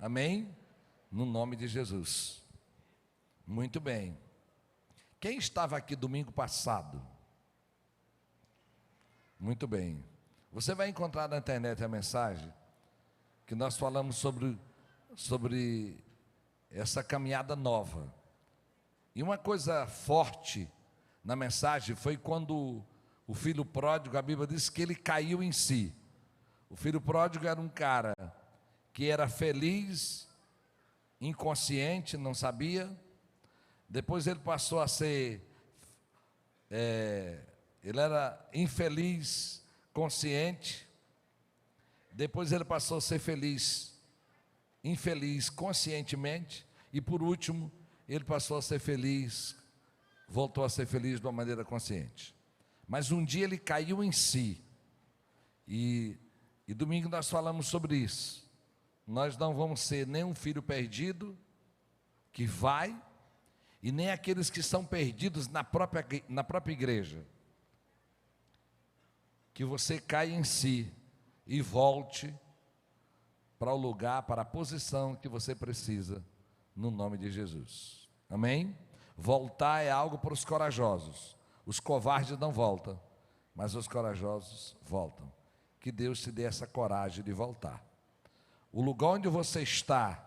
Amém? No nome de Jesus. Muito bem. Quem estava aqui domingo passado? Muito bem. Você vai encontrar na internet a mensagem que nós falamos sobre essa caminhada nova. E uma coisa forte na mensagem foi quando o filho pródigo, a Bíblia diz que ele caiu em si. O filho pródigo era um cara que era feliz, inconsciente, não sabia. Depois ele passou a ser, ele era infeliz, consciente. Depois ele passou a ser feliz, infeliz, conscientemente. E por último, ele passou a ser feliz, voltou a ser feliz de uma maneira consciente. Mas um dia ele caiu em si. E domingo nós falamos sobre isso. Nós não vamos ser nem um filho perdido que vai, e nem aqueles que são perdidos na própria igreja. Que você caia em si e volte para o lugar, para a posição que você precisa, no nome de Jesus. Amém? Voltar é algo para os corajosos. Os covardes não voltam, mas os corajosos voltam. Que Deus te dê essa coragem de voltar. O lugar onde você está,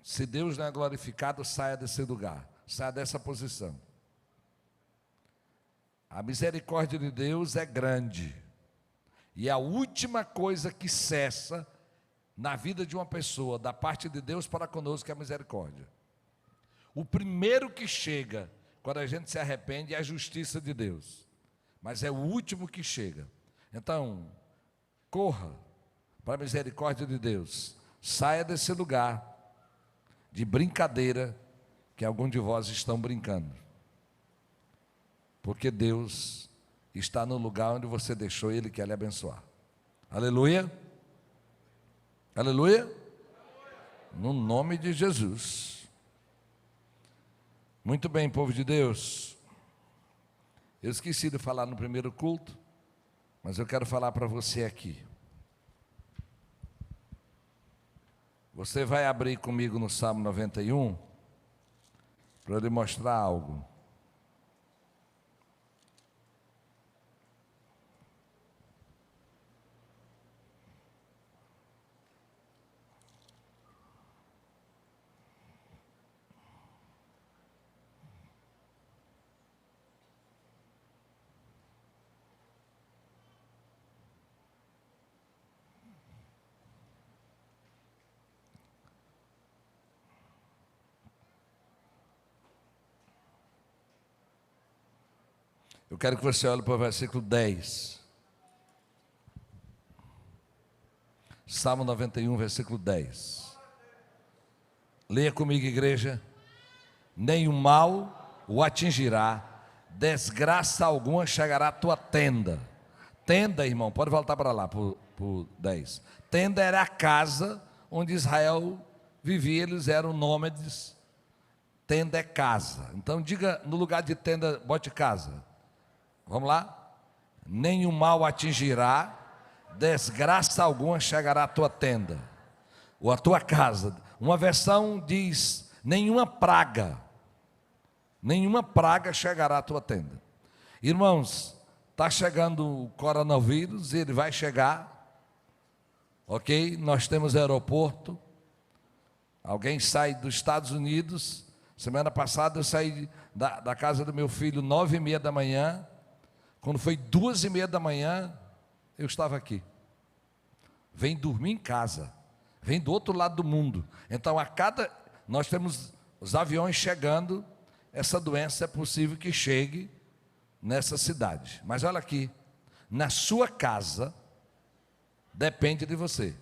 se Deus não é glorificado, saia desse lugar, saia dessa posição. A misericórdia de Deus é grande, e a última coisa que cessa na vida de uma pessoa, da parte de Deus para conosco, é a misericórdia. O primeiro que chega, quando a gente se arrepende, é a justiça de Deus, mas é o último que chega. Então, corra para a misericórdia de Deus, saia desse lugar de brincadeira que alguns de vós estão brincando, porque Deus está no lugar onde você deixou, Ele quer lhe abençoar. Aleluia, aleluia, no nome de Jesus. Muito bem, povo de Deus, eu esqueci de falar no primeiro culto, mas eu quero falar para você aqui. Você vai abrir comigo no Salmo 91, para eu lhe mostrar algo. Eu quero que você olhe para o versículo 10. Salmo 91, versículo 10. Leia comigo, igreja. Nem o mal o atingirá, desgraça alguma chegará à tua tenda. Tenda, irmão, pode voltar para lá, por 10. Tenda era a casa onde Israel vivia, eles eram nômades. Tenda é casa. Então diga no lugar de tenda, bote casa. Vamos lá? Nenhum mal atingirá, desgraça alguma chegará à tua tenda, ou à tua casa. Uma versão diz, nenhuma praga chegará à tua tenda. Irmãos, está chegando o coronavírus, ele vai chegar, ok? Nós temos aeroporto, alguém sai dos Estados Unidos, semana passada eu saí da casa do meu filho 9h30 da manhã, quando foi 2h30 da manhã, eu estava aqui. Vem dormir em casa, vem do outro lado do mundo. Então, nós temos os aviões chegando, essa doença é possível que chegue nessa cidade. Mas olha aqui, na sua casa, depende de você.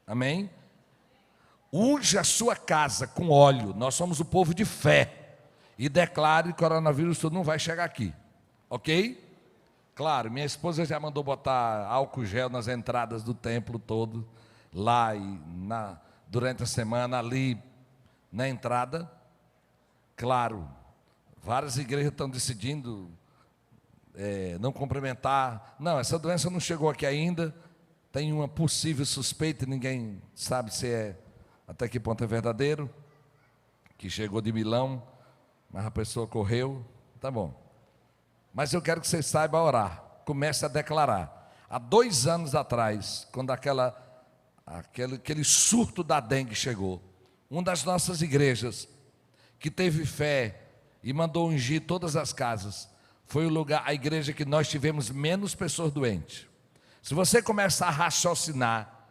Amém? Unge a sua casa com óleo, nós somos o povo de fé, e declare que o coronavírus não vai chegar aqui. Ok? Claro, minha esposa já mandou botar álcool gel nas entradas do templo todo, lá e durante a semana, ali na entrada. Claro, várias igrejas estão decidindo não cumprimentar. Não, essa doença não chegou aqui ainda, tem uma possível suspeita, ninguém sabe se até que ponto é verdadeiro, que chegou de Milão, mas a pessoa correu, tá bom. Mas eu quero que você saiba orar, comece a declarar. Há 2 anos atrás, quando aquele surto da dengue chegou, uma das nossas igrejas, que teve fé e mandou ungir todas as casas, foi a igreja que nós tivemos menos pessoas doentes. Se você começar a raciocinar,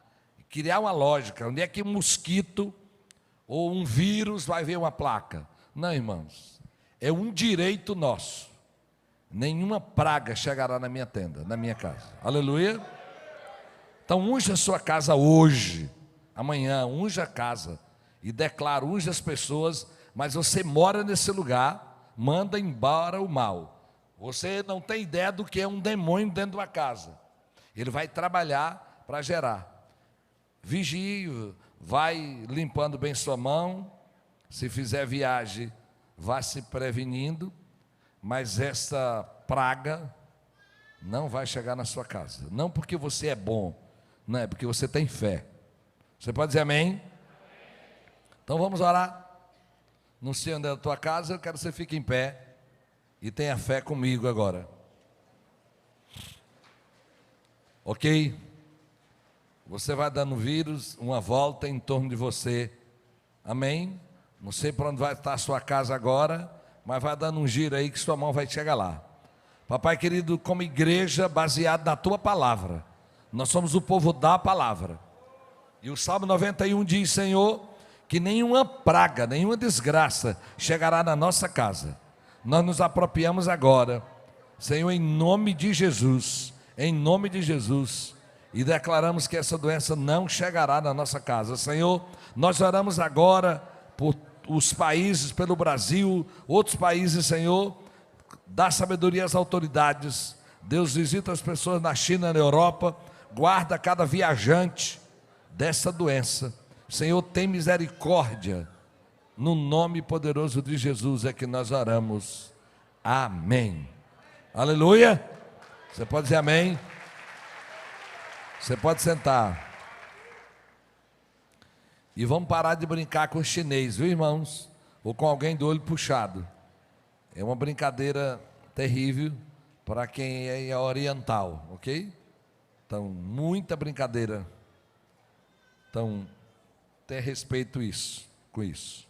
criar uma lógica, onde é que um mosquito ou um vírus vai ver uma placa? Não, irmãos, é um direito nosso. Nenhuma praga chegará na minha tenda, na minha casa. Aleluia. Então unja a sua casa hoje, amanhã, unja a casa e declara, unja as pessoas, mas você mora nesse lugar, manda embora o mal. Você não tem ideia do que é um demônio dentro de uma casa. Ele vai trabalhar para gerar. Vigie, vai limpando bem sua mão. Se fizer viagem, vá se prevenindo. Mas essa praga não vai chegar na sua casa. Não porque você é bom, não é porque você tem fé. Você pode dizer amém? Então vamos orar. Não sei onde é a tua casa, eu quero que você fique em pé e tenha fé comigo agora. Ok? Você vai dando o vírus uma volta em torno de você. Amém? Não sei para onde vai estar a sua casa agora, mas vai dando um giro aí que sua mão vai chegar lá. Papai querido, como igreja baseado na tua palavra, nós somos o povo da palavra. E o Salmo 91 diz, Senhor, que nenhuma praga, nenhuma desgraça chegará na nossa casa. Nós nos apropriamos agora, Senhor, em nome de Jesus, e declaramos que essa doença não chegará na nossa casa. Senhor, nós oramos agora por os países, pelo Brasil, outros países, Senhor, dá sabedoria às autoridades. Deus visita as pessoas na China, na Europa, guarda cada viajante dessa doença. Senhor, tem misericórdia, no nome poderoso de Jesus é que nós oramos, amém. Aleluia. Você pode dizer amém? Você pode sentar. E vamos parar de brincar com o chinês, viu, irmãos? Ou com alguém do olho puxado. É uma brincadeira terrível para quem é oriental, ok? Então, muita brincadeira. Então, tenha respeito com isso.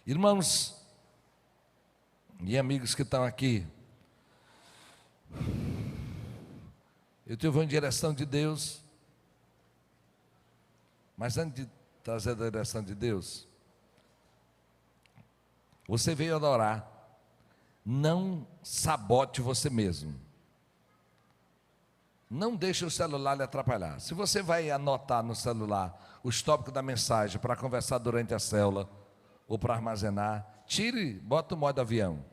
Irmãos e amigos que estão aqui, eu tive uma direção de Deus, mas antes de trazer a direção de Deus, você veio adorar, não sabote você mesmo, não deixe o celular lhe atrapalhar. Se você vai anotar no celular os tópicos da mensagem para conversar durante a célula, ou para armazenar, tire, bota o modo avião.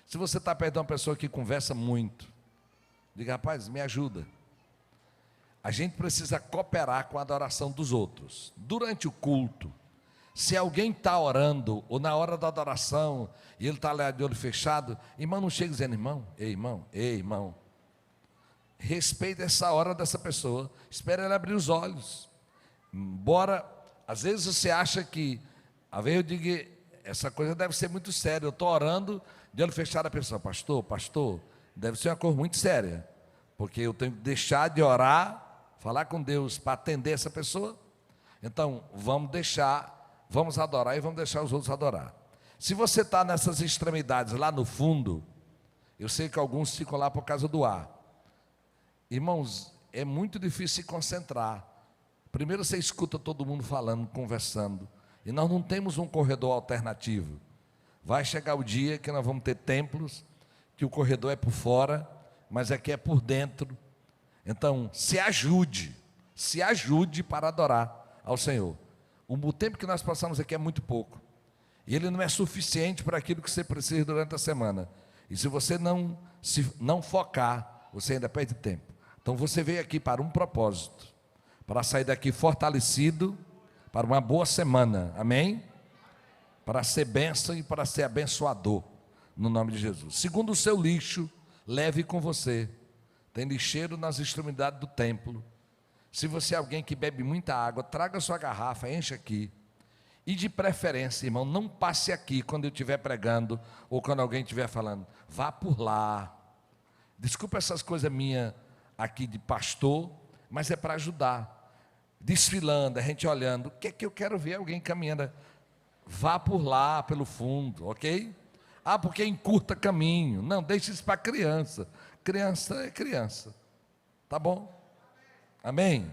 Se você está perto de uma pessoa que conversa muito, diga, rapaz, me ajuda. A gente precisa cooperar com a adoração dos outros. Durante o culto, se alguém está orando, ou na hora da adoração, e ele está lá de olho fechado, irmão, não chega dizendo, ei, irmão. Respeite essa hora dessa pessoa, espere ela abrir os olhos. Embora, às vezes você acha que, às vezes eu digo, essa coisa deve ser muito séria, eu estou orando, de olho fechado a pessoa, pastor, deve ser uma coisa muito séria, porque eu tenho que deixar de orar, falar com Deus para atender essa pessoa. Então, vamos adorar e vamos deixar os outros adorar. Se você está nessas extremidades, lá no fundo, eu sei que alguns ficam lá por causa do ar. Irmãos, é muito difícil se concentrar. Primeiro você escuta todo mundo falando, conversando, e nós não temos um corredor alternativo. Vai chegar o dia que nós vamos ter templos, que o corredor é por fora, mas aqui é por dentro. Então, se ajude para adorar ao Senhor. O tempo que nós passamos aqui é muito pouco, e ele não é suficiente para aquilo que você precisa durante a semana. E se você não focar, você ainda perde tempo. Então você veio aqui para um propósito, para sair daqui fortalecido, para uma boa semana, amém? Para ser bênção e para ser abençoador, no nome de Jesus. Segundo o seu lixo, leve com você. Tem lixeiro nas extremidades do templo, Se você é alguém que bebe muita água, traga sua garrafa, encha aqui. E de preferência, irmão, não passe aqui quando eu estiver pregando ou quando alguém estiver falando. Vá por lá. Desculpa essas coisas minhas aqui de pastor, mas é para ajudar. Desfilando, a gente olhando. O que é que eu quero ver alguém caminhando? Vá por lá, pelo fundo, ok? Ah, porque encurta caminho. Não, deixe isso para criança. Criança é criança. Tá bom? Amém?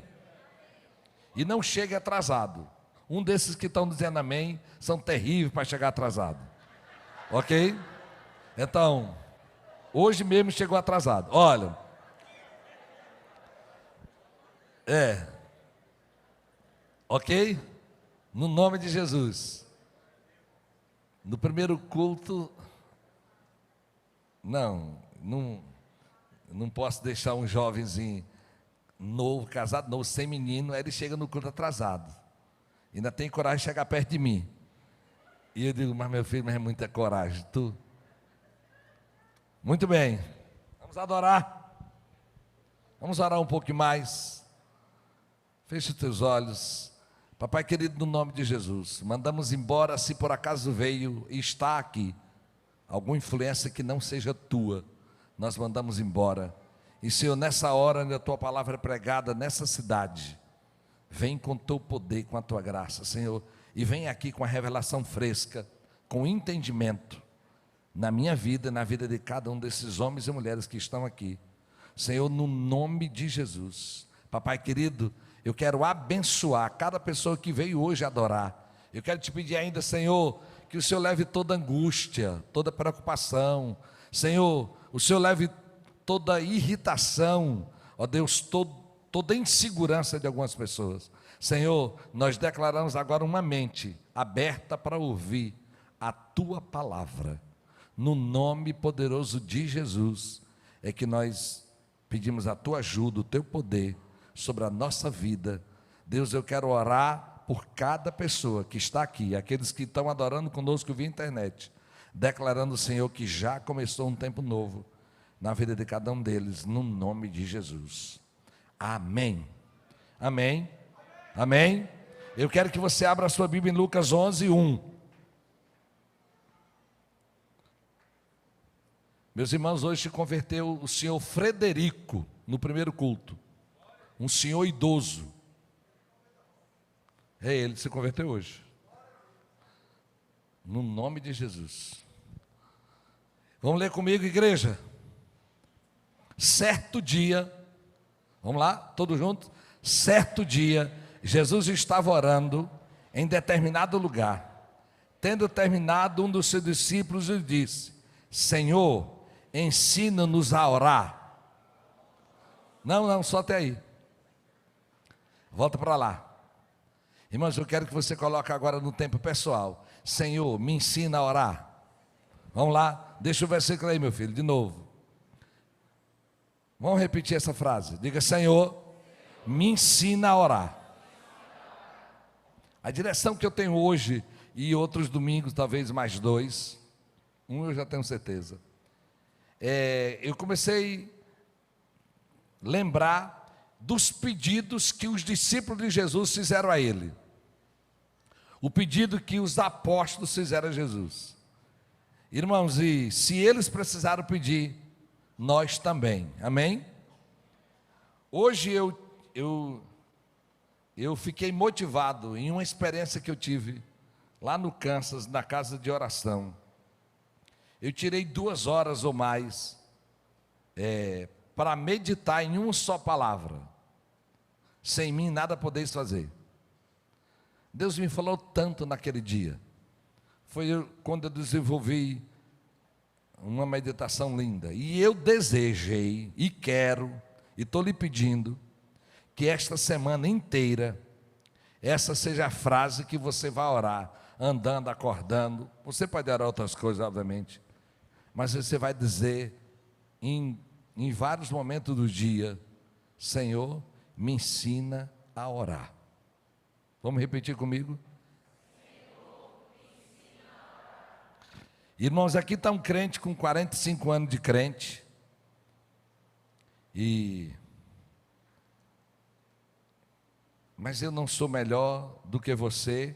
E não chegue atrasado. Um desses que estão dizendo amém são terríveis para chegar atrasado. Ok? Então, hoje mesmo chegou atrasado. Olha. Ok? No nome de Jesus. No primeiro culto, não posso deixar um jovenzinho novo, casado novo, sem menino, aí ele chega no culto atrasado. Ainda tem coragem de chegar perto de mim. E eu digo, mas meu filho, mas é muita coragem, tu. Muito bem, vamos adorar. Vamos orar um pouco mais. Feche os teus olhos. Papai querido, no nome de Jesus, mandamos embora, se por acaso veio e está aqui, alguma influência que não seja tua, nós mandamos embora. E Senhor, nessa hora, onde a tua palavra é pregada nessa cidade, vem com teu poder, com a tua graça, Senhor, e vem aqui com a revelação fresca, com entendimento, na minha vida, na vida de cada um desses homens e mulheres que estão aqui. Senhor, no nome de Jesus, papai querido, eu quero abençoar cada pessoa que veio hoje adorar. Eu quero te pedir ainda, Senhor, que o Senhor leve toda angústia, toda preocupação. Senhor, o Senhor leve toda irritação, ó Deus, toda insegurança de algumas pessoas. Senhor, nós declaramos agora uma mente aberta para ouvir a tua palavra. No nome poderoso de Jesus, é que nós pedimos a tua ajuda, o teu poder sobre a nossa vida. Deus, eu quero orar por cada pessoa que está aqui, aqueles que estão adorando conosco via internet, declarando, Senhor, que já começou um tempo novo na vida de cada um deles, no nome de Jesus. Amém. Amém. Amém. Eu quero que você abra a sua Bíblia em Lucas 11, 1. Meus irmãos, hoje se converteu o senhor Frederico no primeiro culto. Um senhor idoso. É ele que se converteu hoje. No nome de Jesus. Vamos ler comigo, igreja? Certo dia, vamos lá, todos juntos? Certo dia, Jesus estava orando em determinado lugar. Tendo terminado, um dos seus discípulos lhe disse: Senhor, ensina-nos a orar. Não, só até aí. Volta para lá. Irmãos, eu quero que você coloque agora no tempo pessoal. Senhor, me ensina a orar. Vamos lá, deixa o versículo aí, meu filho, de novo. Vamos repetir essa frase. Diga: Senhor, me ensina a orar. A direção que eu tenho hoje e outros domingos, talvez mais 2, eu já tenho certeza. Eu comecei a lembrar dos pedidos que os discípulos de Jesus fizeram a ele. O pedido que os apóstolos fizeram a Jesus. Irmãos, e se eles precisaram pedir, nós também. Amém? Hoje eu fiquei motivado em uma experiência que eu tive lá no Kansas, na casa de oração. Eu tirei 2 horas ou mais para meditar em uma só palavra. Sem mim nada podeis fazer. Deus me falou tanto naquele dia. Foi quando eu desenvolvi uma meditação linda. E eu desejei e quero, e estou lhe pedindo, que esta semana inteira, essa seja a frase que você vai orar, andando, acordando. Você pode orar outras coisas, obviamente, mas você vai dizer em vários momentos do dia: Senhor, me ensina a orar. Vamos repetir comigo? Irmãos, aqui está um crente com 45 anos de crente, e mas eu não sou melhor do que você,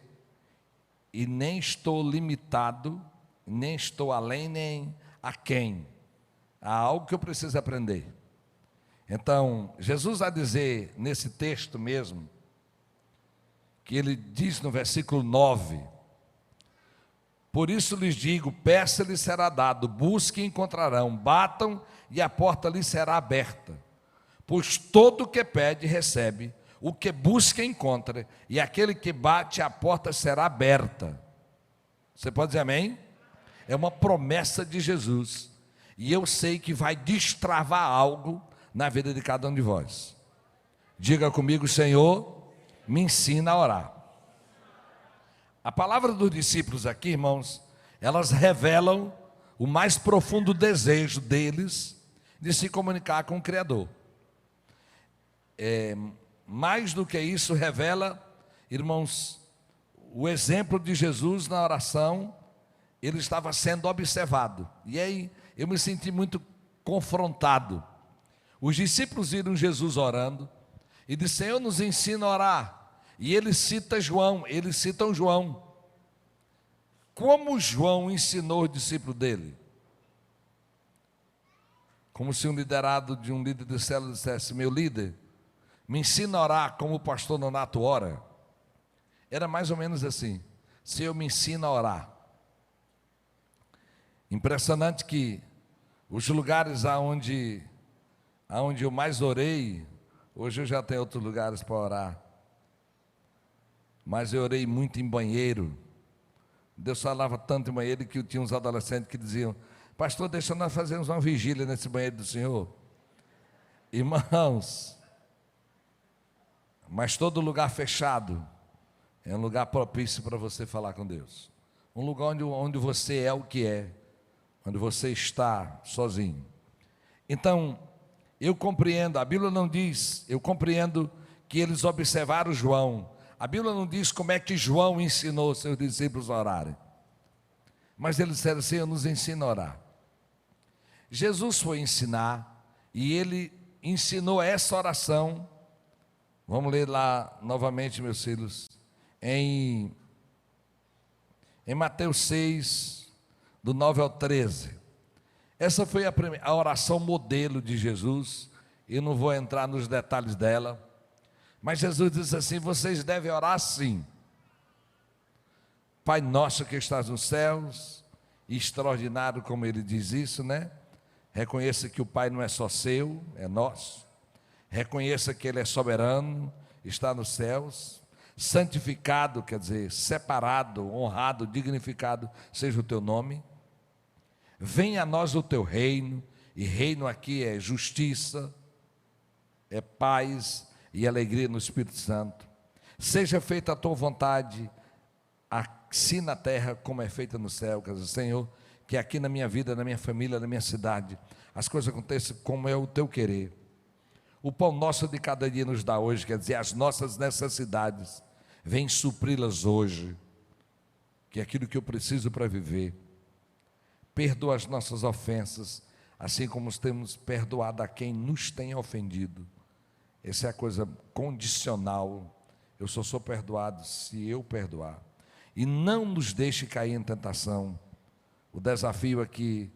e nem estou limitado, nem estou além, nem aquém. Há algo que eu preciso aprender. Então, Jesus vai dizer nesse texto mesmo, que ele diz no versículo 9: por isso lhes digo, peça lhes será dado, busquem e encontrarão, batam e a porta lhes será aberta. Pois todo o que pede recebe, o que busca encontra, e aquele que bate a porta será aberta. Você pode dizer amém? É uma promessa de Jesus, e eu sei que vai destravar algo na vida de cada um de vós. Diga comigo: Senhor, me ensina a orar. A palavra dos discípulos aqui, irmãos, elas revelam o mais profundo desejo deles de se comunicar com o Criador. Mais do que isso, revela, irmãos, o exemplo de Jesus na oração. Ele estava sendo observado, e aí eu me senti muito confrontado. Os discípulos viram Jesus orando e disseram: Senhor, nos ensina a orar. E eles citam João. Como João ensinou o discípulo dele? Como se um liderado de um líder de célula dissesse: meu líder, me ensina a orar como o pastor Nonato ora. Era mais ou menos assim: Senhor, me ensina a orar. Impressionante que os lugares aonde eu mais orei, hoje eu já tenho outros lugares para orar, mas eu orei muito em banheiro. Deus falava tanto em banheiro que eu tinha uns adolescentes que diziam: pastor, deixa nós fazermos uma vigília nesse banheiro do Senhor. Irmãos, mas todo lugar fechado é um lugar propício para você falar com Deus. Um lugar onde você é o que é, onde você está sozinho. Então, eu compreendo, a Bíblia não diz, eu compreendo que eles observaram João. A Bíblia não diz como é que João ensinou seus discípulos a orarem, mas eles disseram: Senhor, nos ensina a orar. Jesus foi ensinar, e ele ensinou essa oração. Vamos ler lá novamente, meus filhos, em Mateus 6, do 9 ao 13. Essa foi a oração modelo de Jesus. Eu não vou entrar nos detalhes dela, mas Jesus disse assim: vocês devem orar assim: Pai nosso que estás nos céus. Extraordinário como ele diz isso, né? Reconheça que o Pai não é só seu, é nosso. Reconheça que Ele é soberano, está nos céus. Santificado, quer dizer, separado, honrado, dignificado seja o teu nome. Venha a nós o teu reino, e reino aqui é justiça, é paz e alegria no Espírito Santo. Seja feita a tua vontade, assim na terra como é feita no céu. Quer dizer, Senhor, que aqui na minha vida, na minha família, na minha cidade, as coisas aconteçam como é o teu querer. O pão nosso de cada dia nos dá hoje, quer dizer, as nossas necessidades, vem supri-las hoje, que é aquilo que eu preciso para viver. Perdoa as nossas ofensas, assim como temos perdoado a quem nos tem ofendido. Essa é a coisa condicional. Eu só sou perdoado se eu perdoar. E não nos deixe cair em tentação. O desafio aqui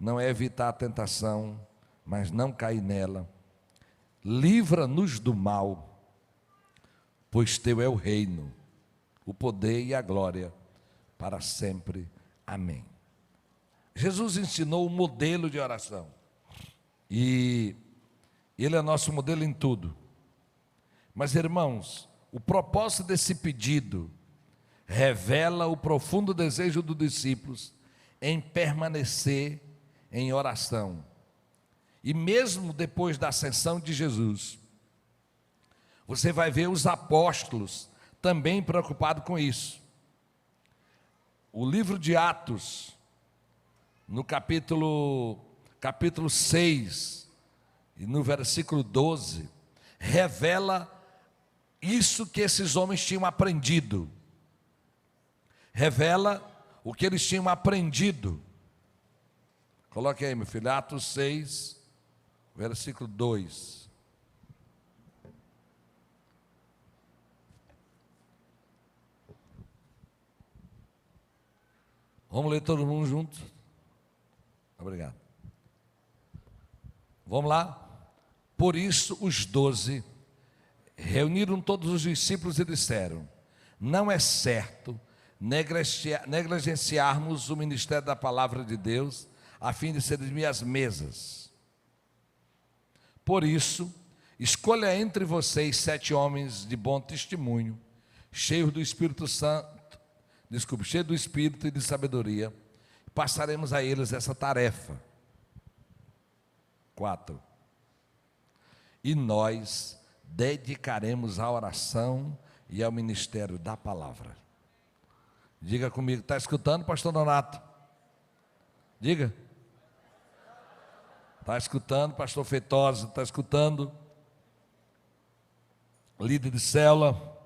não é evitar a tentação, mas não cair nela. Livra-nos do mal, pois teu é o reino, o poder e a glória para sempre. Amém. Jesus ensinou o modelo de oração, e Ele é nosso modelo em tudo. Mas, irmãos, o propósito desse pedido revela o profundo desejo dos discípulos em permanecer em oração. E mesmo depois da ascensão de Jesus, você vai ver os apóstolos também preocupados com isso. O livro de Atos, no capítulo 6, e no versículo 12, revela isso que esses homens tinham aprendido. Revela o que eles tinham aprendido. Coloque aí, meu filho, Atos 6, versículo 2. Vamos ler todo mundo junto? Obrigado. Vamos lá? Por isso os 12 reuniram todos os discípulos e disseram: não é certo negligenciarmos o ministério da palavra de Deus a fim de servir às mesas. Por isso, escolha entre vocês 7 homens de bom testemunho, cheios do Espírito Santo, cheios do Espírito e de sabedoria, e passaremos a eles essa tarefa. 4. E nós dedicaremos à oração e ao ministério da palavra. Diga comigo, está escutando, pastor Donato? Diga. Está escutando, pastor Feitosa? Está escutando? Líder de célula.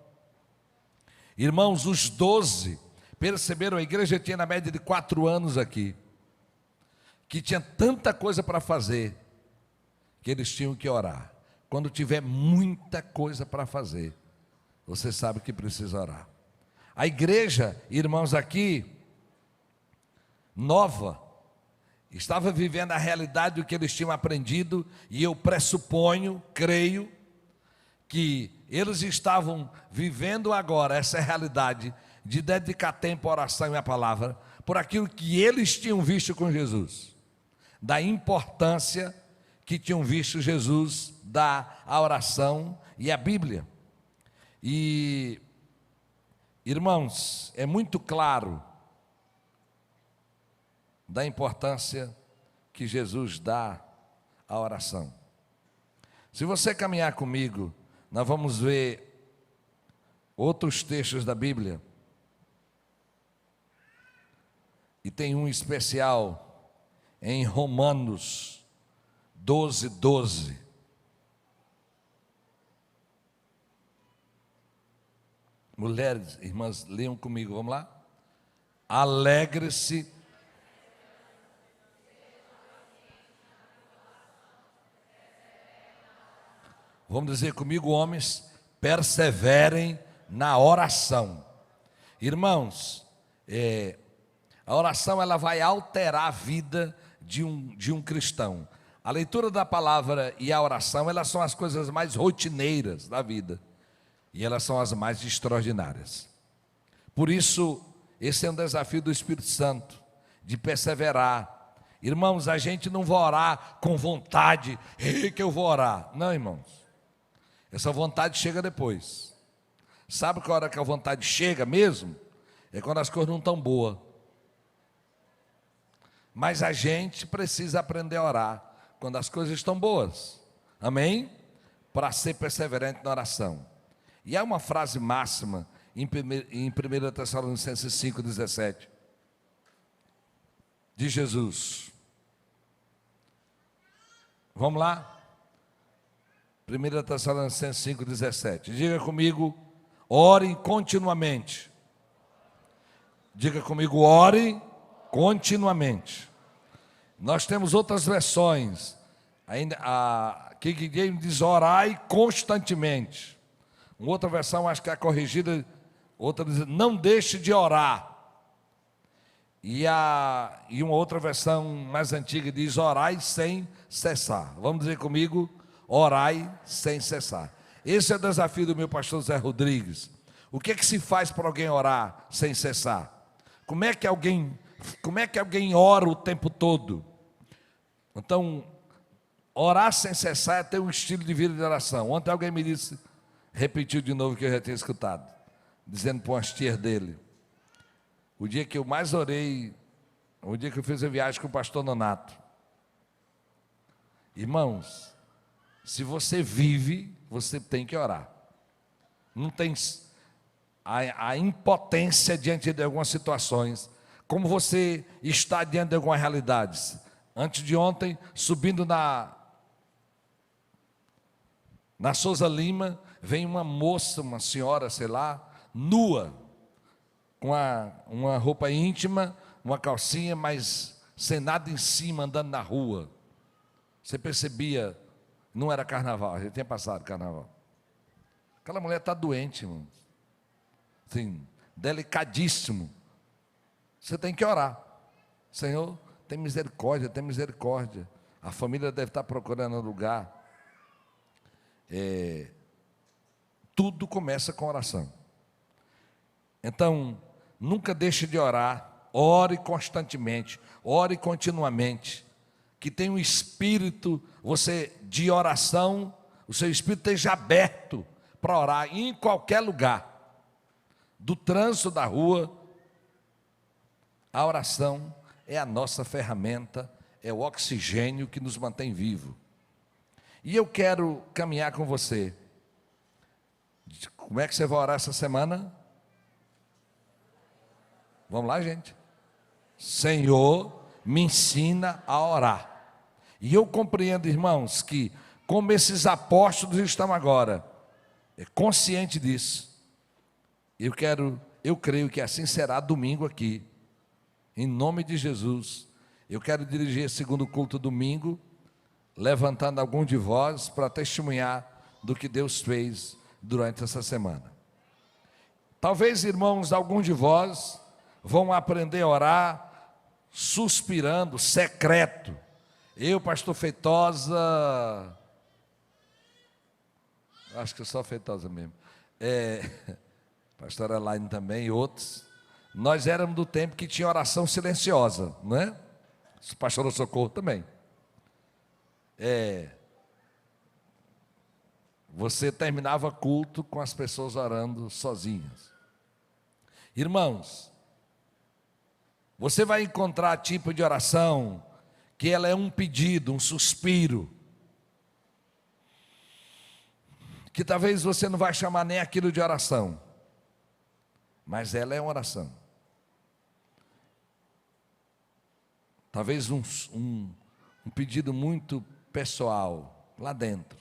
Irmãos, os 12 perceberam, a igreja tinha na média de 4 anos aqui, que tinha tanta coisa para fazer, que eles tinham que orar. Quando tiver muita coisa para fazer, você sabe que precisa orar. A igreja, irmãos, aqui, nova, estava vivendo a realidade do que eles tinham aprendido, e eu pressuponho, creio, que eles estavam vivendo agora essa realidade de dedicar tempo à oração e à palavra, por aquilo que eles tinham visto com Jesus, da importância que tinham visto Jesus dar à oração e à Bíblia. E, irmãos, é muito claro da importância que Jesus dá à oração. Se você caminhar comigo, nós vamos ver outros textos da Bíblia, e tem um especial em Romanos 12:12. Mulheres, irmãs, leiam comigo, vamos lá? Alegre-se. Vamos dizer comigo, homens, perseverem na oração. Irmãos, a oração ela vai alterar a vida de um cristão. A leitura da palavra e a oração, elas são as coisas mais rotineiras da vida, e elas são as mais extraordinárias. Por isso, esse é um desafio do Espírito Santo, de perseverar. Irmãos, a gente não vai orar com vontade, que eu vou orar. Não, irmãos. Essa vontade chega depois. Sabe qual hora que a vontade chega mesmo? É quando as coisas não estão boas. Mas a gente precisa aprender a orar quando as coisas estão boas. Amém? Para ser perseverante na oração. E há uma frase máxima em 1 Tessalonicenses 5:17 de Jesus. Vamos lá? 1 Tessalonicenses 5:17. Diga comigo, orem continuamente. Diga comigo, orem continuamente. Nós temos outras versões. Ainda a King James diz orai constantemente. Uma outra versão, acho que é a corrigida, outra diz não deixe de orar. E uma outra versão mais antiga diz orai sem cessar. Vamos dizer comigo, orai sem cessar. Esse é o desafio do meu pastor Zé Rodrigues. O que é que se faz para alguém orar sem cessar? Como é que alguém ora o tempo todo? Então, orar sem cessar é ter um estilo de vida de oração. Ontem alguém me disse, repetiu de novo o que eu já tinha escutado, dizendo para umas tias dele: o dia que eu mais orei, o dia que eu fiz a viagem com o pastor Donato. Irmãos, se você vive, você tem que orar. Não tem a impotência diante de algumas situações, como você está diante de algumas realidades. Antes de ontem, subindo na Souza Lima, vem uma moça, uma senhora, sei lá, nua, com uma roupa íntima, uma calcinha, mas sem nada em cima, andando na rua. Você percebia, não era carnaval, já tinha passado carnaval. Aquela mulher está doente, irmão. Assim, delicadíssimo. Você tem que orar. Senhor, tem misericórdia, tem misericórdia. A família deve estar procurando um lugar. Tudo começa com oração. Então, nunca deixe de orar. Ore constantemente, ore continuamente. Que tenha um espírito, de oração, o seu espírito esteja aberto para orar em qualquer lugar. Do trânsito da rua, a oração é a nossa ferramenta, é o oxigênio que nos mantém vivo. E eu quero caminhar com você. Como é que você vai orar essa semana? Vamos lá, gente. Senhor, me ensina a orar. E eu compreendo, irmãos, que como esses apóstolos estão agora, consciente disso. Eu creio que assim será domingo aqui. Em nome de Jesus. Eu quero dirigir esse segundo culto domingo, levantando algum de vós para testemunhar do que Deus fez durante essa semana. Talvez, irmãos, algum de vós vão aprender a orar suspirando, secreto. Eu, pastor Feitosa, acho que só Feitosa mesmo, pastor Elaine também e outros, nós éramos do tempo que tinha oração silenciosa, não é? Pastor Socorro também. Você terminava culto com as pessoas orando sozinhas. Irmãos, você vai encontrar tipo de oração que ela é um pedido, um suspiro, que talvez você não vai chamar nem aquilo de oração, mas ela é uma oração. Talvez um pedido muito pessoal, lá dentro.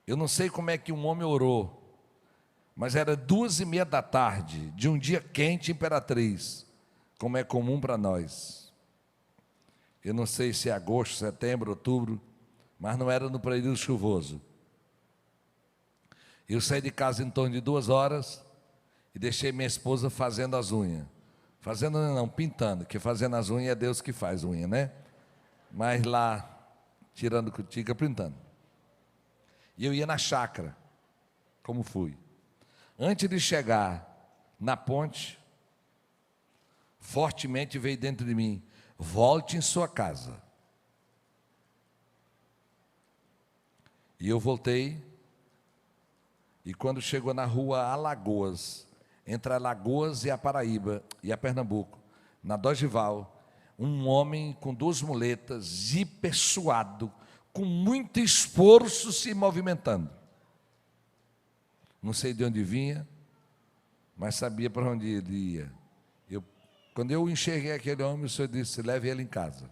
Eu não sei como é que um homem orou, mas era 2:30 da tarde, de um dia quente, Imperatriz, como é comum para nós. Eu não sei se é agosto, setembro, outubro, mas não era no período chuvoso. Eu saí de casa em torno de 2 horas e deixei minha esposa fazendo as unhas. Fazendo não, pintando, que fazendo as unhas é Deus que faz unha, né? Mas lá, tirando cutica, pintando. E eu ia na chácara, como fui. Antes de chegar na ponte, fortemente veio dentro de mim: volte em sua casa. E eu voltei, e quando chegou na rua Alagoas, entre Alagoas e a Paraíba, e a Pernambuco, na Dogival, um homem com 2 muletas, hiper suado, com muito esforço se movimentando. Não sei de onde vinha, mas sabia para onde ele ia. Quando eu enxerguei aquele homem, o Senhor disse: leve ele em casa.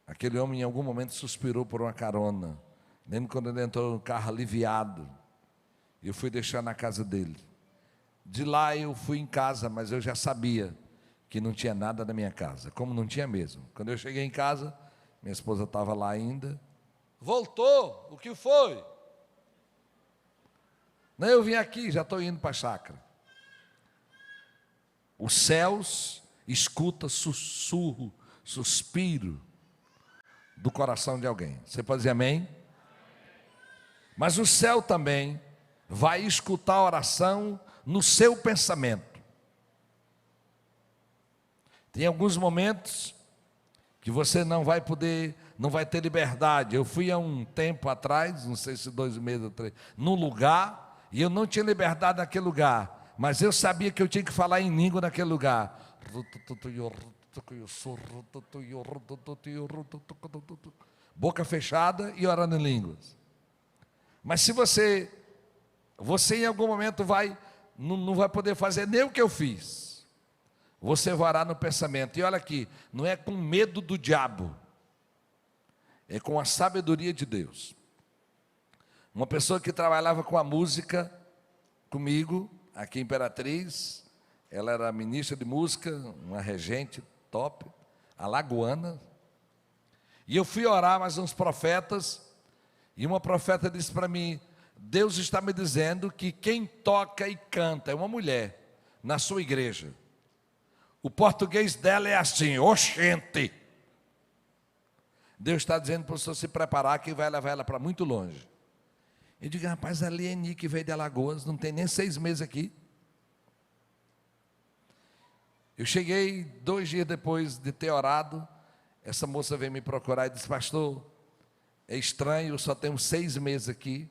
Aquele homem em algum momento suspirou por uma carona. Lembro quando ele entrou no carro aliviado. Eu fui deixar na casa dele. De lá eu fui em casa, mas eu já sabia que não tinha nada na minha casa, como não tinha mesmo. Quando eu cheguei em casa, minha esposa estava lá ainda. Voltou, o que foi? Não, eu vim aqui, já estou indo para a chácara. Os céus escutam sussurro, suspiro do coração de alguém. Você pode dizer amém? Mas o céu também vai escutar a oração no seu pensamento. Tem alguns momentos que você não vai poder, não vai ter liberdade. Eu fui há um tempo atrás, não sei se 2 meses ou 3, num lugar, e eu não tinha liberdade naquele lugar, mas eu sabia que eu tinha que falar em língua naquele lugar. Boca fechada e orando em línguas. Mas se você em algum momento não vai poder fazer nem o que eu fiz. Você vai orar no pensamento. E olha aqui, não é com medo do diabo, é com a sabedoria de Deus. Uma pessoa que trabalhava com a música comigo, aqui em Imperatriz, ela era ministra de música, uma regente top, alagoana. E eu fui orar mais uns profetas, e uma profeta disse para mim: Deus está me dizendo que quem toca e canta é uma mulher na sua igreja. O português dela é assim, oxente. Deus está dizendo para o senhor se preparar que vai levar ela para muito longe. Eu digo, rapaz, a Lieni que veio de Alagoas, não tem nem 6 meses aqui. Eu cheguei 2 dias depois de ter orado, essa moça veio me procurar e disse, pastor, é estranho, eu só tenho 6 meses aqui,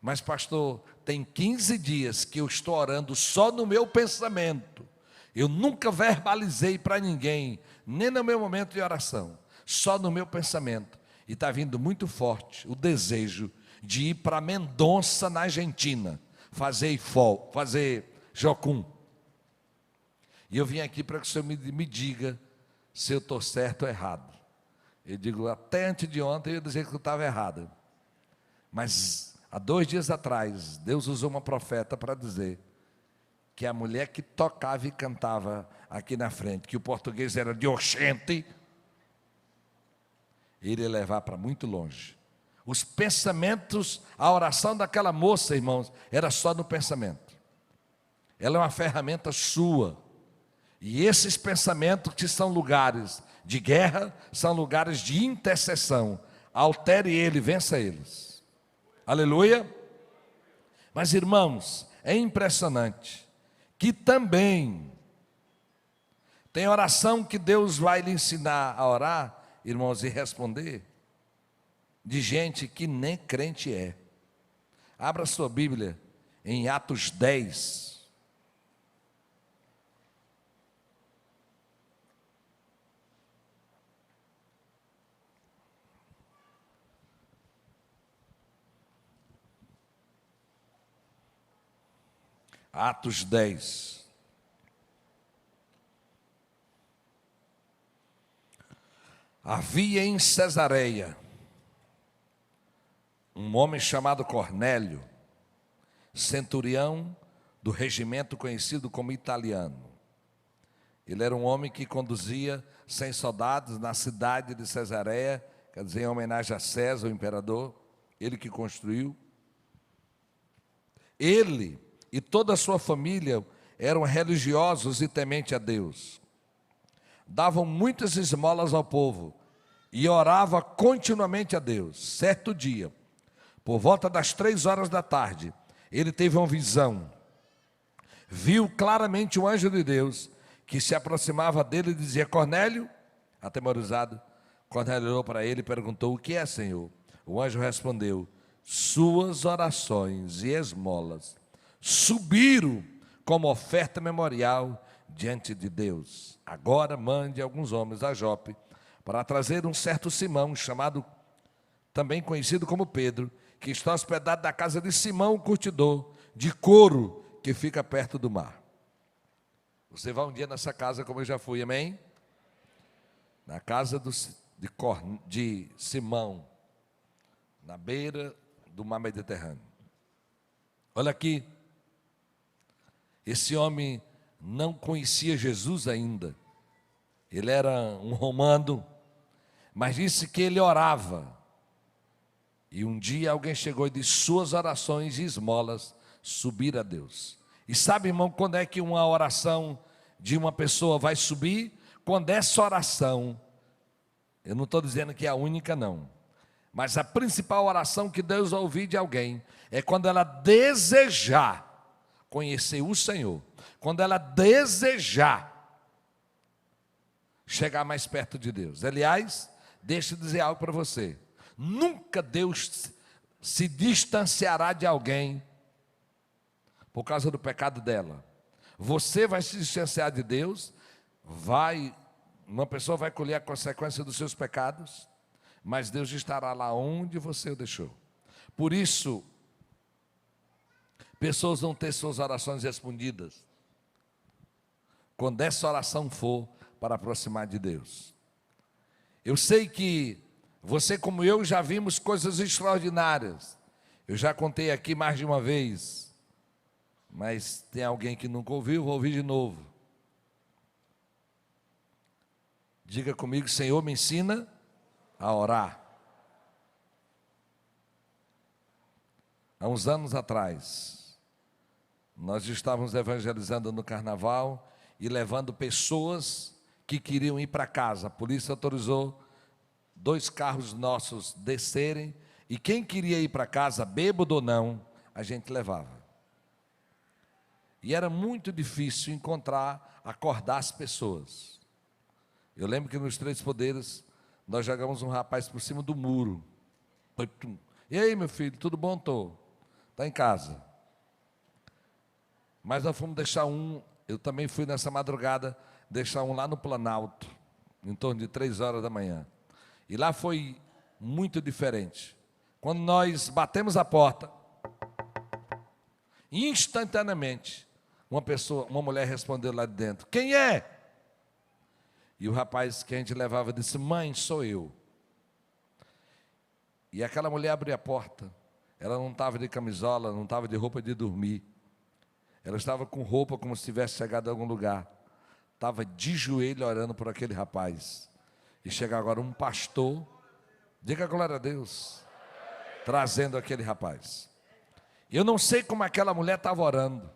mas pastor, tem 15 dias que eu estou orando só no meu pensamento, eu nunca verbalizei para ninguém, nem no meu momento de oração, só no meu pensamento, e está vindo muito forte o desejo de ir para Mendonça, na Argentina, fazer jocum. E eu vim aqui para que o senhor me diga se eu estou certo ou errado. Eu digo, até antes de ontem eu dizia que eu estava errado. Mas há 2 dias atrás, Deus usou uma profeta para dizer que a mulher que tocava e cantava aqui na frente, que o português era de oxente, ele ia levar para muito longe. Os pensamentos, a oração daquela moça, irmãos, era só no pensamento. Ela é uma ferramenta sua. E esses pensamentos que são lugares de guerra, são lugares de intercessão. Altere ele, vença eles. Aleluia. Mas irmãos, é impressionante que também tem oração que Deus vai lhe ensinar a orar, irmãos, e responder, de gente que nem crente é. Abra sua Bíblia em Atos 10. Atos 10. Havia em Cesareia um homem chamado Cornélio, centurião do regimento conhecido como italiano. Ele era um homem que conduzia 100 soldados na cidade de Cesareia, quer dizer, em homenagem a César, o imperador, ele que construiu. Ele e toda a sua família eram religiosos e tementes a Deus. Davam muitas esmolas ao povo e orava continuamente a Deus. Certo dia, por volta das 3 horas da tarde, ele teve uma visão. Viu claramente um anjo de Deus que se aproximava dele e dizia, Cornélio, atemorizado. Cornélio olhou para ele e perguntou, o que é, Senhor? O anjo respondeu, suas orações e esmolas subiram como oferta memorial diante de Deus. Agora mande alguns homens a Jope para trazer um certo Simão, chamado, também conhecido como Pedro, que está hospedado na casa de Simão, o curtidor, de couro, que fica perto do mar. Você vai um dia nessa casa como eu já fui, amém? Na casa de Simão, na beira do mar Mediterrâneo. Olha aqui, esse homem não conhecia Jesus ainda, ele era um romano, mas disse que ele orava, e um dia alguém chegou e disse, suas orações e esmolas subir a Deus. E sabe, irmão, quando é que uma oração de uma pessoa vai subir? Quando essa oração, eu não estou dizendo que é a única não, mas a principal oração que Deus vai ouvir de alguém, é quando ela desejar conhecer o Senhor, quando ela desejar chegar mais perto de Deus. Aliás, deixa eu dizer algo para você, nunca Deus se distanciará de alguém por causa do pecado dela. Você vai se distanciar de Deus, uma pessoa vai colher a consequência dos seus pecados, mas Deus estará lá onde você o deixou. Por isso, pessoas vão ter suas orações respondidas quando essa oração for para aproximar de Deus. Eu sei que você como eu já vimos coisas extraordinárias. Eu já contei aqui mais de uma vez, mas tem alguém que nunca ouviu, vou ouvir de novo. Diga comigo, Senhor, me ensina a orar. há uns anos atrás, nós estávamos evangelizando no carnaval e levando pessoas que queriam ir para casa. A polícia autorizou 2 carros nossos descerem, e quem queria ir para casa, bêbado ou não, a gente levava. E era muito difícil acordar as pessoas. Eu lembro que nos 3 Poderes, nós jogamos um rapaz por cima do muro. E aí, meu filho, tudo bom? Está em casa. Mas nós fomos deixar eu também fui nessa madrugada, deixar lá no Planalto, em torno de 3 horas da manhã. E lá foi muito diferente. Quando nós batemos a porta, instantaneamente, uma mulher respondeu lá de dentro: quem é? E o rapaz que a gente levava disse: mãe, sou eu. E aquela mulher abriu a porta. Ela não estava de camisola, não estava de roupa de dormir. Ela estava com roupa como se tivesse chegado a algum lugar. Estava de joelho orando por aquele rapaz. E chega agora um pastor, diga glória a Deus, trazendo aquele rapaz. Eu não sei como aquela mulher estava orando,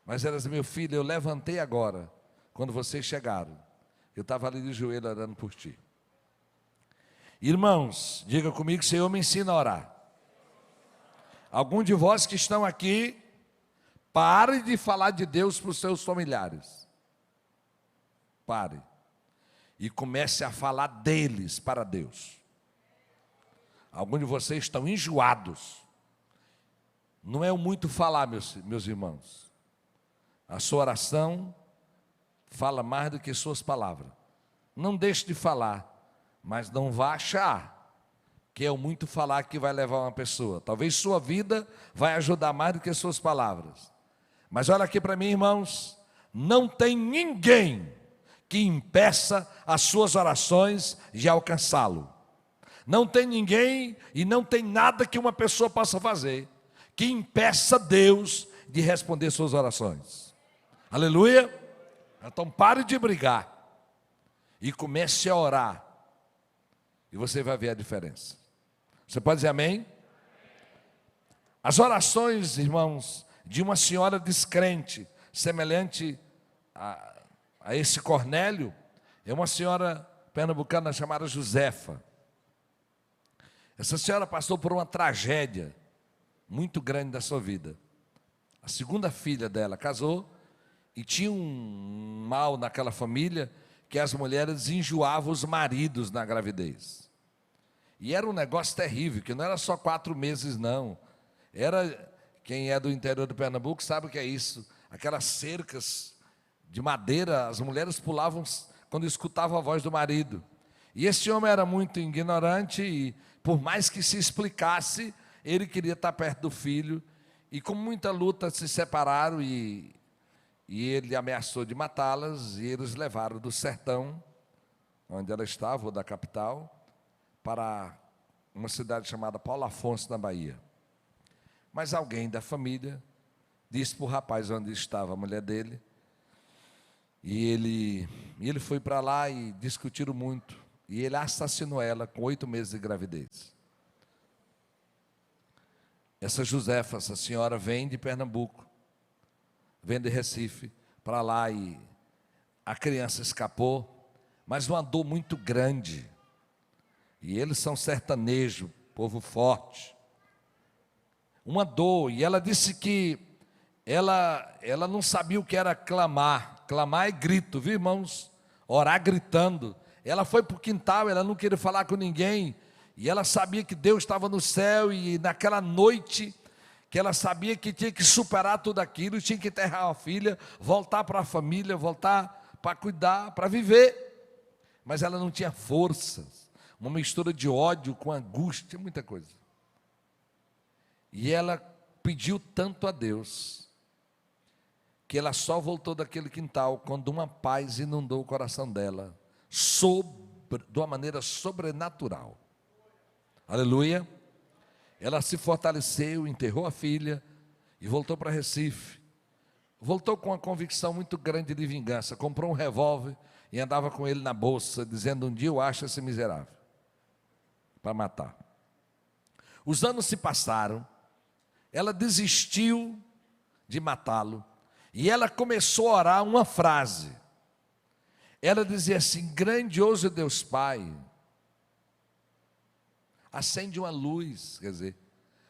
mas ela disse: meu filho, eu levantei agora, quando vocês chegaram. Eu estava ali de joelho orando por ti. Irmãos, diga comigo: Senhor, me ensina a orar. Algum de vós que estão aqui, pare de falar de Deus para os seus familiares. Pare. E comece a falar deles para Deus. Alguns de vocês estão enjoados. Não é o muito falar, meus irmãos. A sua oração fala mais do que suas palavras. Não deixe de falar, mas não vá achar que é o muito falar que vai levar uma pessoa. Talvez sua vida vai ajudar mais do que suas palavras. Mas olha aqui para mim, irmãos, não tem ninguém que impeça as suas orações de alcançá-lo. Não tem ninguém e não tem nada que uma pessoa possa fazer que impeça Deus de responder suas orações. Aleluia? Então pare de brigar e comece a orar, e você vai ver a diferença. Você pode dizer amém? As orações, irmãos, de uma senhora descrente, semelhante a esse Cornélio, é uma senhora pernambucana chamada Josefa. Essa senhora passou por uma tragédia muito grande da sua vida. A segunda filha dela casou e tinha um mal naquela família, que as mulheres enjoavam os maridos na gravidez. E era um negócio terrível, que não era só 4 meses não. Era, quem é do interior do Pernambuco sabe o que é isso. Aquelas cercas de madeira, as mulheres pulavam quando escutavam a voz do marido. E esse homem era muito ignorante e, por mais que se explicasse, ele queria estar perto do filho. E com muita luta se separaram e ele ameaçou de matá-las, e eles levaram do sertão, onde ela estava, ou da capital, para uma cidade chamada Paulo Afonso, na Bahia. Mas alguém da família disse para o rapaz onde estava a mulher dele, e ele foi para lá e discutiram muito, e ele assassinou ela com 8 meses de gravidez. Essa Josefa, essa senhora, vem de Pernambuco, vem de Recife, para lá, e a criança escapou, mas uma dor muito grande. E eles são sertanejo, povo forte. Uma dor, e ela disse que ela não sabia o que era clamar. Clamar é grito, viu, irmãos? Orar gritando. Ela foi para o quintal, ela não queria falar com ninguém, e ela sabia que Deus estava no céu, e naquela noite, que ela sabia que tinha que superar tudo aquilo, tinha que enterrar a filha, voltar para a família, voltar para cuidar, para viver. Mas ela não tinha forças, uma mistura de ódio com angústia, muita coisa. E ela pediu tanto a Deus, que ela só voltou daquele quintal quando uma paz inundou o coração dela, de uma maneira sobrenatural. Aleluia. Ela se fortaleceu, enterrou a filha e voltou para Recife. Voltou com uma convicção muito grande de vingança. Comprou um revólver e andava com ele na bolsa, dizendo: um dia eu acho esse miserável para matar. Os anos se passaram ela desistiu de matá-lo, e ela começou a orar uma frase. Ela dizia assim: grandioso Deus Pai, acende uma luz, quer dizer,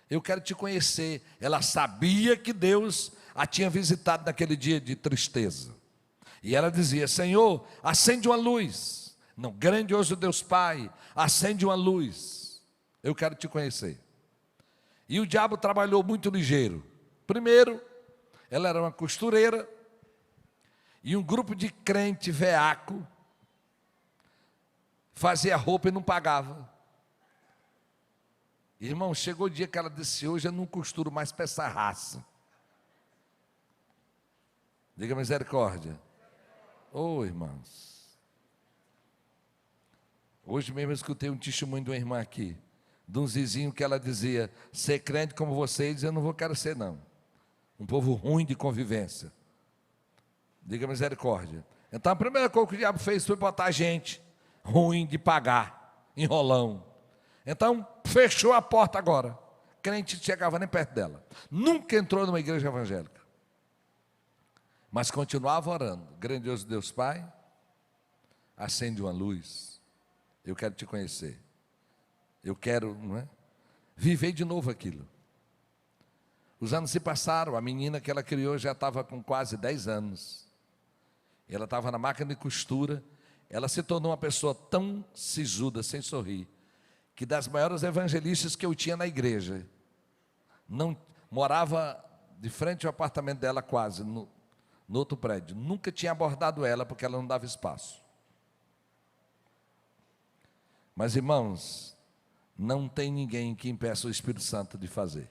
eu quero te conhecer. Ela sabia que Deus a tinha visitado naquele dia de tristeza, e ela dizia: Senhor, acende uma luz. Não, grandioso Deus Pai, acende uma luz, eu quero te conhecer. E o diabo trabalhou muito ligeiro. Primeiro, ela era uma costureira, e um grupo de crente veaco fazia roupa e não pagava. Irmão, chegou o dia que ela disse: hoje eu não costuro mais para essa raça. Diga misericórdia. Oh, irmãos, hoje mesmo eu escutei um testemunho de uma irmã aqui, de um vizinho, que ela dizia: ser crente como vocês eu não quero ser não. Um povo ruim de convivência. Diga misericórdia. Então a primeira coisa que o diabo fez foi botar gente ruim de pagar, enrolão. Então fechou a porta agora. Crente não chegava nem perto dela. Nunca entrou numa igreja evangélica, mas continuava orando. Grandioso Deus Pai, acende uma luz, eu quero te conhecer. Eu quero, não é, viver de novo aquilo. Os anos se passaram, a menina que ela criou já estava com quase 10 anos. Ela estava na máquina de costura. Ela se tornou uma pessoa tão sisuda, sem sorrir, que das maiores evangelistas que eu tinha na igreja, não morava de frente ao apartamento dela, quase no outro prédio. Nunca tinha abordado ela, porque ela não dava espaço. Mas, irmãos, não tem ninguém que impeça o Espírito Santo de fazer.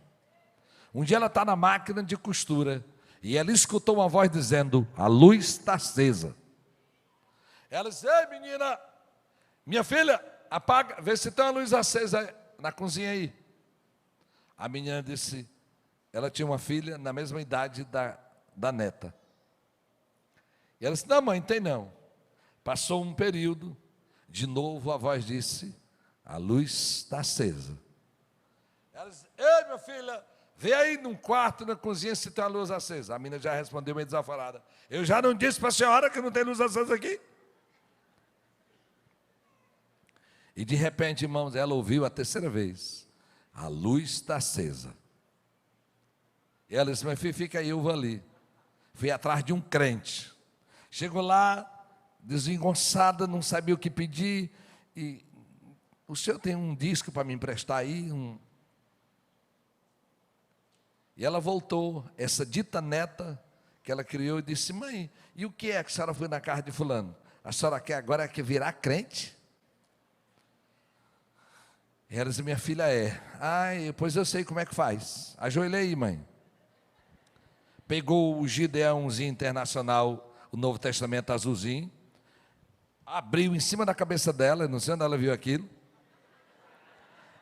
Um dia ela está na máquina de costura, e ela escutou uma voz dizendo: a luz está acesa. Ela disse: ei, menina, minha filha, apaga, vê se tem uma luz acesa na cozinha aí. A menina disse, ela tinha uma filha na mesma idade da neta. E ela disse: não, mãe, tem não. Passou um período, de novo a voz disse: a luz está acesa. Ela disse: ei, minha filha, vê aí num quarto, na cozinha, se tem uma luz acesa. A menina já respondeu meio desaforada: eu já não disse para a senhora que não tem luz acesa aqui? E de repente, irmãos, ela ouviu a terceira vez: a luz está acesa. E ela disse: meu filho, fica aí, eu vou ali. Fui atrás de um crente. Chegou lá, desengonçada, não sabia o que pedir. E o senhor tem um disco para me emprestar aí? E ela voltou, essa dita neta que ela criou, e disse: mãe, e o que é que a senhora foi na casa de fulano? A senhora quer agora virar crente? E ela disse: minha filha é. Ai, pois eu sei como é que faz. Ajoelhei aí, mãe. Pegou o Gideãozinho Internacional, o Novo Testamento azulzinho, abriu em cima da cabeça dela, não sei onde ela viu aquilo,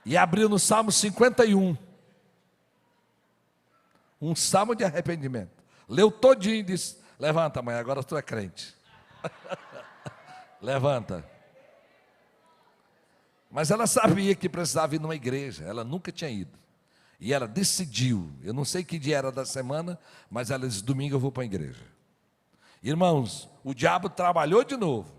e abriu no Salmo 51, um salmo de arrependimento. Leu todinho e disse: levanta, mãe, agora tu é crente. Levanta. Mas ela sabia que precisava ir numa igreja, ela nunca tinha ido. E ela decidiu, eu não sei que dia era da semana, mas ela disse: domingo eu vou para a igreja. Irmãos, o diabo trabalhou de novo.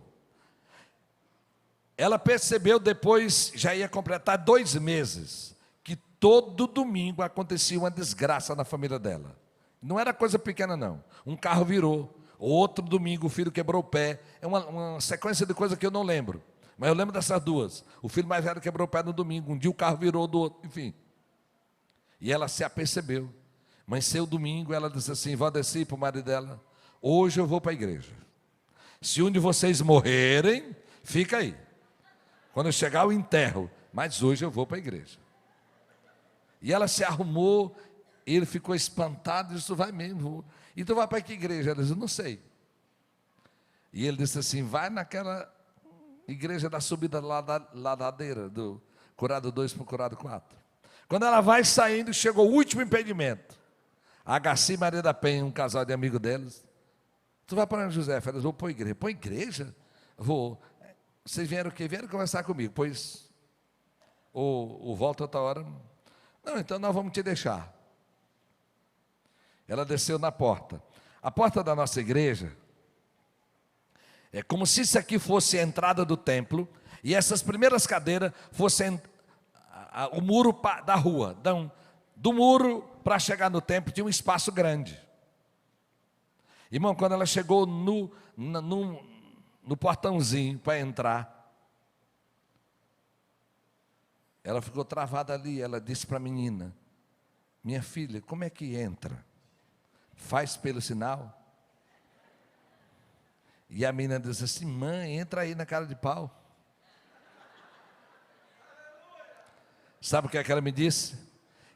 Ela percebeu depois, já ia completar 2 meses, que todo domingo acontecia uma desgraça na família dela. Não era coisa pequena não. Um carro virou, outro domingo o filho quebrou o pé. É uma sequência de coisas que eu não lembro, mas eu lembro dessas duas. O filho mais velho quebrou o pé no domingo, um dia o carro virou do outro, enfim. E ela se apercebeu. Mas seu domingo, ela disse assim: Valdeci, para o marido dela: hoje eu vou para a igreja. Se um de vocês morrerem, fica aí. Quando eu chegar eu enterro, mas hoje eu vou para a igreja. E ela se arrumou, ele ficou espantado e disse: tu vai mesmo? E tu vai para que igreja? Ela disse: não sei. E ele disse assim: vai naquela igreja da subida da ladeira, do Curado 2 para o Curado 4. Quando ela vai saindo, chegou o último impedimento. A Gaci e Maria da Penha, um casal de amigo deles: tu vai para onde, José? Ela disse: vou para a igreja. Para a igreja? Vou. Vocês vieram o quê? Vieram conversar comigo. Pois, ou volta outra hora. Não, então nós vamos te deixar. ela desceu na porta. A porta da nossa igreja é como se isso aqui fosse a entrada do templo e essas primeiras cadeiras fossem o muro da rua. Então, do muro para chegar no templo tinha um espaço grande. Irmão, quando ela chegou no portãozinho para entrar, ela ficou travada ali. Ela disse para a menina: minha filha, como é que entra? Faz pelo sinal? E a menina disse assim: mãe, entra aí na cara de pau. Sabe o que é que ela me disse?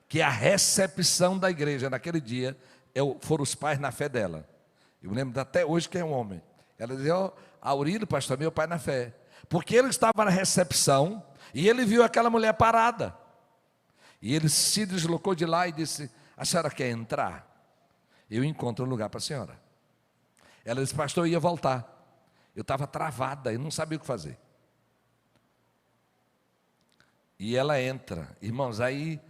Que a recepção da igreja naquele dia foram os pais na fé dela. Eu me lembro até hoje que é um homem. Ela dizia: ó, Aurílio, pastor, meu pai na fé. Porque ele estava na recepção e ele viu aquela mulher parada. E ele se deslocou de lá e disse: a senhora quer entrar? Eu encontro um lugar para a senhora. Ela disse: pastor, eu ia voltar. Eu estava travada, eu não sabia o que fazer. E ela entra. Irmãos, aí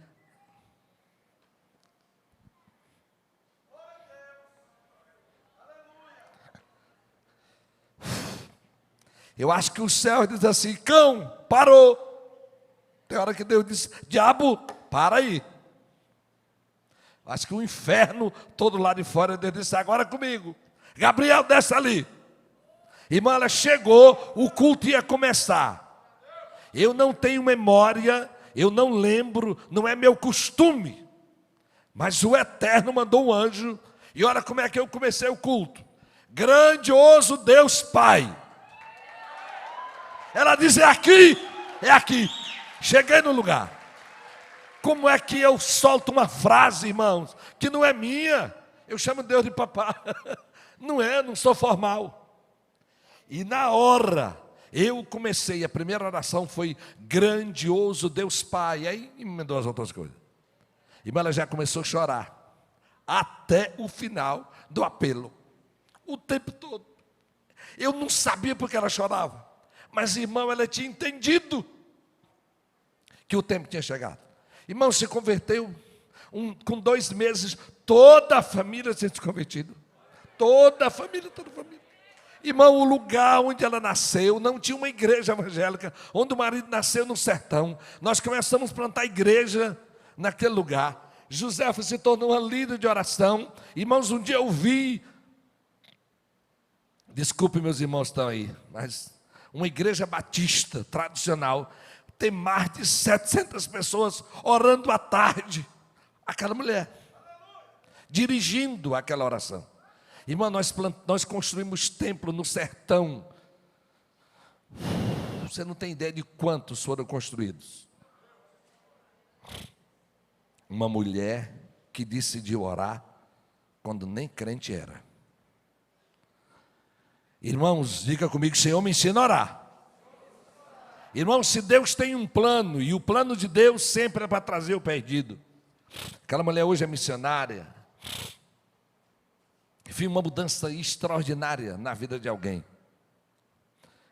eu acho que o céu diz assim: cão, parou. Tem hora que Deus diz: diabo, para aí. Acho que o inferno todo lá de fora, Deus disse: agora comigo. Gabriel, desce ali. Irmã, ela chegou, o culto ia começar. Eu não tenho memória, eu não lembro, não é meu costume. Mas o Eterno mandou um anjo. E olha como é que eu comecei o culto. Grandioso Deus Pai. Ela diz: é aqui, é aqui. Cheguei no lugar. Como é que eu solto uma frase, irmãos, que não é minha? Eu chamo Deus de papá. Não sou formal. E na hora, eu comecei, a primeira oração foi: grandioso Deus Pai. Aí emendou as outras coisas. E ela já começou a chorar. Até o final do apelo. O tempo todo. Eu não sabia porque ela chorava. Mas, irmão, ela tinha entendido que o tempo tinha chegado. Irmão, se converteu. Com 2 meses, toda a família tinha se convertido. Toda a família. Irmão, o lugar onde ela nasceu, não tinha uma igreja evangélica, onde o marido nasceu no sertão. Nós começamos a plantar igreja naquele lugar. Josefa se tornou uma líder de oração. Irmãos, um dia eu vi, desculpe, meus irmãos estão aí, mas uma igreja batista tradicional, tem mais de 700 pessoas orando à tarde. Aquela mulher, dirigindo aquela oração. Irmão, nós construímos templo no sertão. Você não tem ideia de quantos foram construídos. Uma mulher que decidiu orar quando nem crente era. Irmãos, diga comigo: Senhor, me ensina a orar. Irmãos, se Deus tem um plano, e o plano de Deus sempre é para trazer o perdido. Aquela mulher hoje é missionária. Vi uma mudança extraordinária na vida de alguém.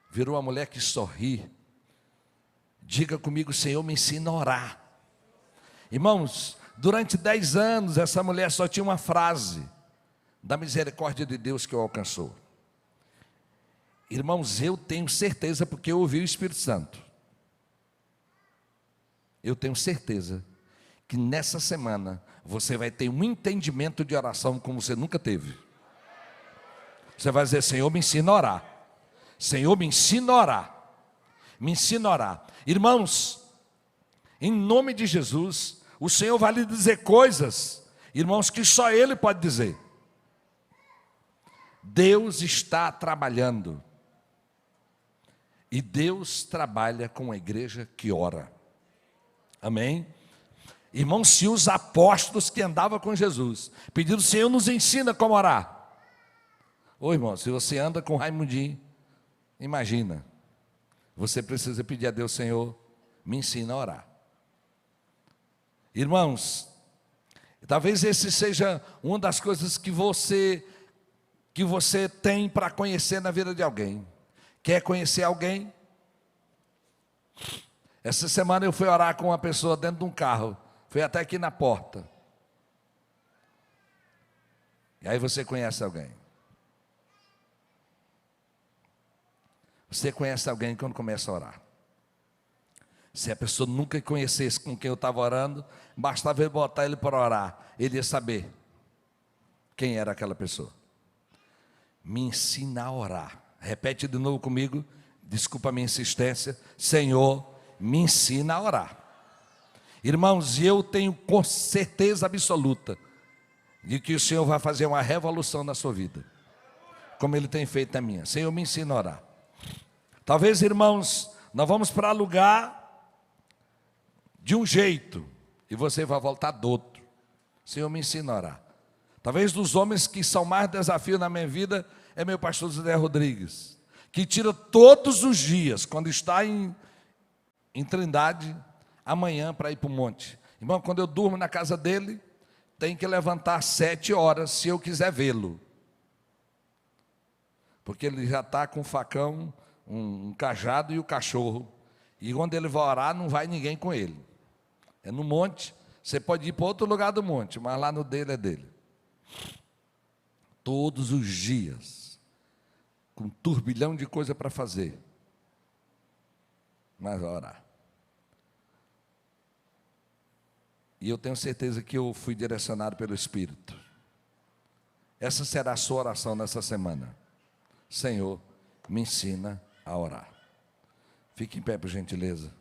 Virou uma mulher que sorri. Diga comigo: Senhor, me ensina a orar. Irmãos, durante 10 anos, essa mulher só tinha uma frase da misericórdia de Deus que o alcançou. Irmãos, eu tenho certeza, porque eu ouvi o Espírito Santo. Eu tenho certeza que nessa semana você vai ter um entendimento de oração como você nunca teve. Você vai dizer: Senhor, me ensina a orar. Senhor, me ensina a orar. Me ensina a orar. Irmãos, em nome de Jesus, o Senhor vai lhe dizer coisas, irmãos, que só Ele pode dizer. Deus está trabalhando. E Deus trabalha com a igreja que ora. Amém? Irmãos, se os apóstolos que andavam com Jesus pediram: Senhor, nos ensina como orar. Ô irmão, se você anda com Raimundinho, imagina. Você precisa pedir a Deus: Senhor, me ensina a orar. Irmãos, talvez esse seja uma das coisas que você tem para conhecer na vida de alguém. Quer conhecer alguém? Essa semana eu fui orar com uma pessoa dentro de um carro. Fui até aqui na porta. E aí você conhece alguém. Você conhece alguém quando começa a orar. Se a pessoa nunca conhecesse com quem eu estava orando, bastava eu botar ele para orar, ele ia saber quem era aquela pessoa. Me ensina a orar. Repete de novo comigo, desculpa a minha insistência. Senhor, me ensina a orar. Irmãos, eu tenho com certeza absoluta de que o Senhor vai fazer uma revolução na sua vida, como Ele tem feito na minha. Senhor, me ensina a orar. Talvez, irmãos, nós vamos para lugar de um jeito e você vai voltar do outro. Senhor, me ensina a orar. Talvez dos homens que são mais desafio na minha vida é meu pastor José Rodrigues, que tira todos os dias, quando está em Trindade, amanhã para ir para o monte. Irmão, quando eu durmo na casa dele, tem que levantar 7 horas se eu quiser vê-lo, porque ele já está com um facão, um cajado e o cachorro, e quando ele vai orar não vai ninguém com ele, é no monte. Você pode ir para outro lugar do monte, mas lá no dele é dele. Todos os dias, com um turbilhão de coisa para fazer, mas vai orar. E eu tenho certeza que eu fui direcionado pelo Espírito. Essa será a sua oração nessa semana. Senhor, me ensina a orar. Fique em pé, por gentileza.